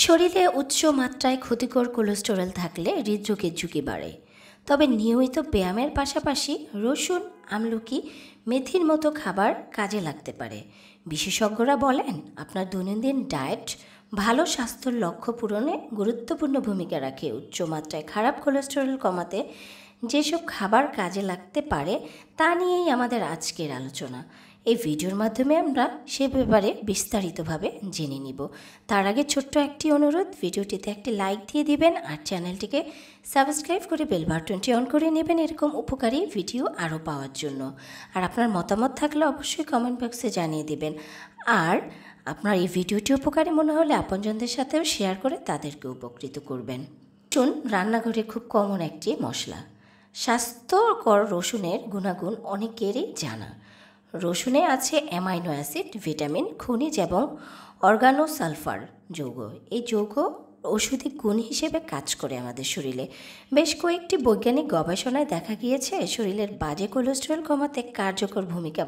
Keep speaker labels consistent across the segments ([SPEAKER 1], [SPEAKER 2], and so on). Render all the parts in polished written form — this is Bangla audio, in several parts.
[SPEAKER 1] শরীরে উচ্চ মাত্রায় ক্ষতিকর কোলেস্টেরল থাকলে হৃদরোগের ঝুঁকি বাড়ে। তবে নিয়মিত ব্যায়ামের পাশাপাশি রসুন, আমলকি, মেথির মতো খাবার কাজে লাগতে পারে। বিশেষজ্ঞরা বলেন আপনার দৈনন্দিন ডায়েট ভালো স্বাস্থ্যের লক্ষ্য পূরণে গুরুত্বপূর্ণ ভূমিকা রাখে। উচ্চ মাত্রায় খারাপ কোলেস্টেরল কমাতে যেসব খাবার কাজে লাগতে পারে তা নিয়েই আমাদের আজকের আলোচনা। এই ভিডিওর মাধ্যমে আমরা সে ব্যাপারে বিস্তারিতভাবে জেনে নিব। তার আগে ছোট্ট একটি অনুরোধ, ভিডিওটিতে একটি লাইক দিয়ে দিবেন আর চ্যানেলটিকে সাবস্ক্রাইব করে বেল বাটনটি অন করে নেবেন এরকম উপকারী ভিডিও আরও পাওয়ার জন্য। আর আপনার মতামত থাকলে অবশ্যই কমেন্ট বক্সে জানিয়ে দিবেন। আর আপনার এই ভিডিওটি উপকারী মনে হলে আপনজনদের সাথেও শেয়ার করে তাদেরকে উপকৃত করবেন। রসুন রান্নাঘরে খুব কমন একটি মশলা। স্বাস্থ্যকর রসুনের গুণাগুণ অনেকেরই জানা। রসুনে আছে অ্যামাইনো অ্যাসিড, ভিটামিন, খনিজ এবং অর্গানোসালফার যৌগ। এই যৌগ ঔষধি গুণ হিসেবে কাজ করে আমাদের শরীরে। বেশ কয়েকটি বৈজ্ঞানিক গবেষণায় দেখা গিয়েছে শরীরের বাজে কোলেস্টেরল কমাতে কার্যকর ভূমিকা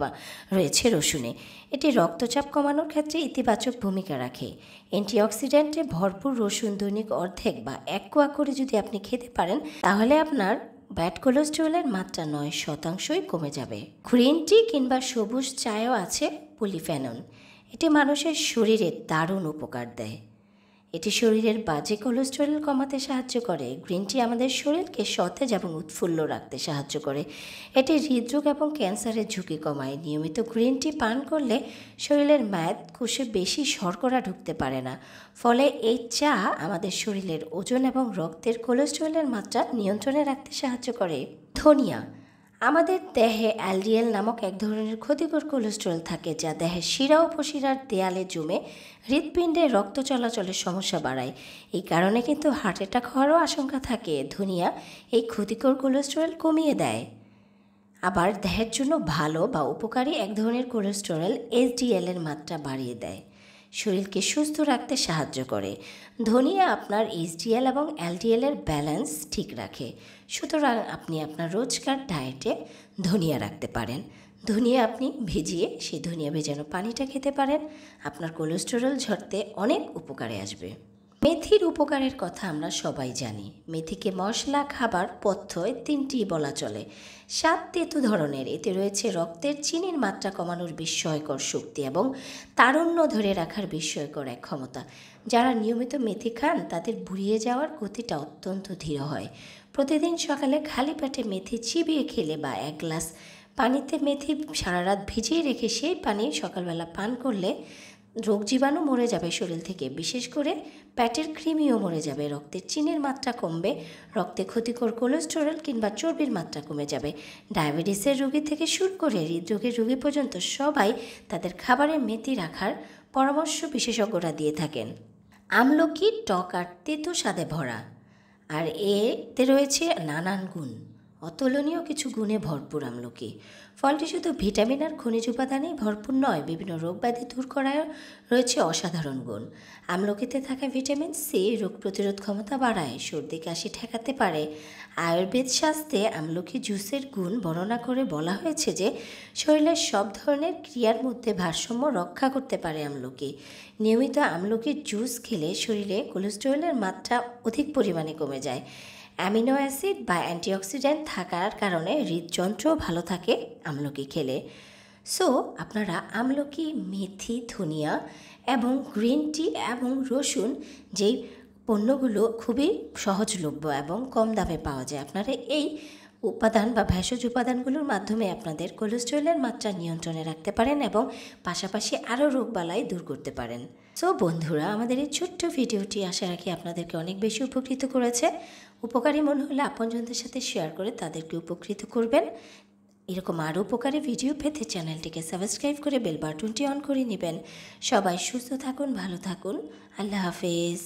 [SPEAKER 1] রয়েছে রসুনে। এটি রক্তচাপ কমানোর ক্ষেত্রে ইতিবাচক ভূমিকা রাখে। অ্যান্টিঅক্সিডেন্টে ভরপুর রসুন দৈনিক অর্ধেক বা 1 কোয়া করে যদি আপনি খেতে পারেন তাহলে আপনার ব্যাড কোলেস্টেরলের মাত্রা 9% কমে যাবে। গ্রিন টি কিংবা সবুজ চায়ও আছে পলিফেনল। এটি মানুষের শরীরে দারুণ উপকার দেয়। এটি শরীরের বাজে কোলেস্টেরল কমাতে সাহায্য করে। গ্রিন টি আমাদের শরীরকে সতেজ এবং উৎফুল্ল রাখতে সাহায্য করে। এটি হৃদরোগ এবং ক্যান্সারের ঝুঁকি কমায়। নিয়মিত গ্রিন টি পান করলে শরীরের কোষে বেশি শর্করা ঢুকতে পারে না। ফলে এই চা আমাদের শরীরের ওজন এবং রক্তের কোলেস্টেরলের মাত্রা নিয়ন্ত্রণে রাখতে সাহায্য করে। ধনিয়া। আমাদের দেহে এলডিএল নামক এক ধরনের ক্ষতিকর কোলেস্টেরল থাকে যা দেহের শিরা উপশিরার দেয়ালে জমে হৃৎপিণ্ডে রক্ত চলাচলের সমস্যা বাড়ায়। এই কারণে কিন্তু হার্ট অ্যাটাক হওয়ারও আশঙ্কা থাকে। ধনিয়া এই ক্ষতিকর কোলেস্টেরল কমিয়ে দেয়। আবার দেহের জন্য ভালো বা উপকারী এক ধরনের কোলেস্টেরল এসডিএল এর মাত্রা বাড়িয়ে দেয়, শরীরকে সুস্থ রাখতে সাহায্য করে। ধনিয়া আপনার এইচডিএল এবং এলডিএল এর ব্যালেন্স ঠিক রাখে। সুতরাং আপনি আপনার রোজকার ডায়েটে ধনিয়া রাখতে পারেন। ধনিয়া আপনি ভিজিয়ে সেই ধনিয়া ভেজানো পানিটা খেতে পারেন। আপনার কোলেস্টেরল ঝরতে অনেক উপকারে আসবে। মেথির উপকারের কথা আমরা সবাই জানি। মেথিকে মশলা, খাবার, পথ্য এই 3টি বলা চলে। স্বাদ তেতো ধরনের। এতে রয়েছে রক্তের চিনির মাত্রা কমানোর বিস্ময়কর শক্তি এবং তারুণ্য ধরে রাখার বিস্ময়কর এক ক্ষমতা। যারা নিয়মিত মেথি খান তাদের বুড়িয়ে যাওয়ার গতিটা অত্যন্ত ধীর হয়। প্রতিদিন সকালে খালি পেটে মেথি চিবিয়ে খেলে বা 1 গ্লাস পানিতে মেথি সারা রাত ভিজিয়ে রেখে সেই পানি সকালবেলা পান করলে রোগ জীবাণু মরে যাবে শরীর থেকে। বিশেষ করে পেটের কৃমিও মরে যাবে। রক্তের চিনির মাত্রা কমবে। রক্তে ক্ষতিকর কোলেস্টেরল কিংবা চর্বির মাত্রা কমে যাবে। ডায়াবেটিসের রোগী থেকে শুরু করে হৃদরোগের রোগী পর্যন্ত সবাই তাদের খাবারে মেথি রাখার পরামর্শ বিশেষজ্ঞরা দিয়ে থাকেন। আমলকি টক আর তেতো স্বাদে ভরা, আর এতে রয়েছে নানান গুণ। অতুলনীয় কিছু গুণে ভরপুর আমলকি। ফলটি শুধু ভিটামিন আর খনিজ উপাদানেই ভরপুর নয়, বিভিন্ন রোগব্যাধি দূর করায় রয়েছে অসাধারণ গুণ। আমলকিতে থাকা ভিটামিন সি রোগ প্রতিরোধ ক্ষমতা বাড়ায়, সর্দি কাশি ঠেকাতে পারে। আয়ুর্বেদ শাস্ত্রে আমলকি জুসের গুণ বর্ণনা করে বলা হয়েছে যে শরীরের সব ধরনের ক্রিয়ার মধ্যে ভারসাম্য রক্ষা করতে পারে আমলকি। নিয়মিত আমলকির জুস খেলে শরীরে কোলেস্টেরলের মাত্রা অধিক পরিমাণে কমে যায়। অ্যামিনো অ্যাসিড বা অ্যান্টিঅক্সিডেন্ট থাকার কারণে হৃদযন্ত্রও ভালো থাকে আমলকি খেলে। সো আপনারা আমলকি, মেথি, ধনিয়া এবং গ্রিন টি এবং রসুন যেই পণ্যগুলো খুবই সহজলভ্য এবং কম দামে পাওয়া যায়, আপনারা এই উপাদান বা ভেষজ উপাদানগুলোর মাধ্যমে আপনাদের কোলেস্টেরলের মাত্রা নিয়ন্ত্রণে রাখতে পারেন এবং পাশাপাশি আরও রোগবালাই দূর করতে পারেন। সো বন্ধুরা, আমাদের এই ছোট্ট ভিডিওটি আশা রাখি আপনাদেরকে অনেক বেশি উপকৃত করেছে। উপকারী মনে হলে আপনজনদের সাথে শেয়ার করে তাদেরকে উপকৃত করবেন। এরকম আরও উপকারী ভিডিও পেতে চ্যানেলটিকে সাবস্ক্রাইব করে বেল বাটনটি অন করে নেবেন। সবাই সুস্থ থাকুন, ভালো থাকুন। আল্লাহ হাফেজ।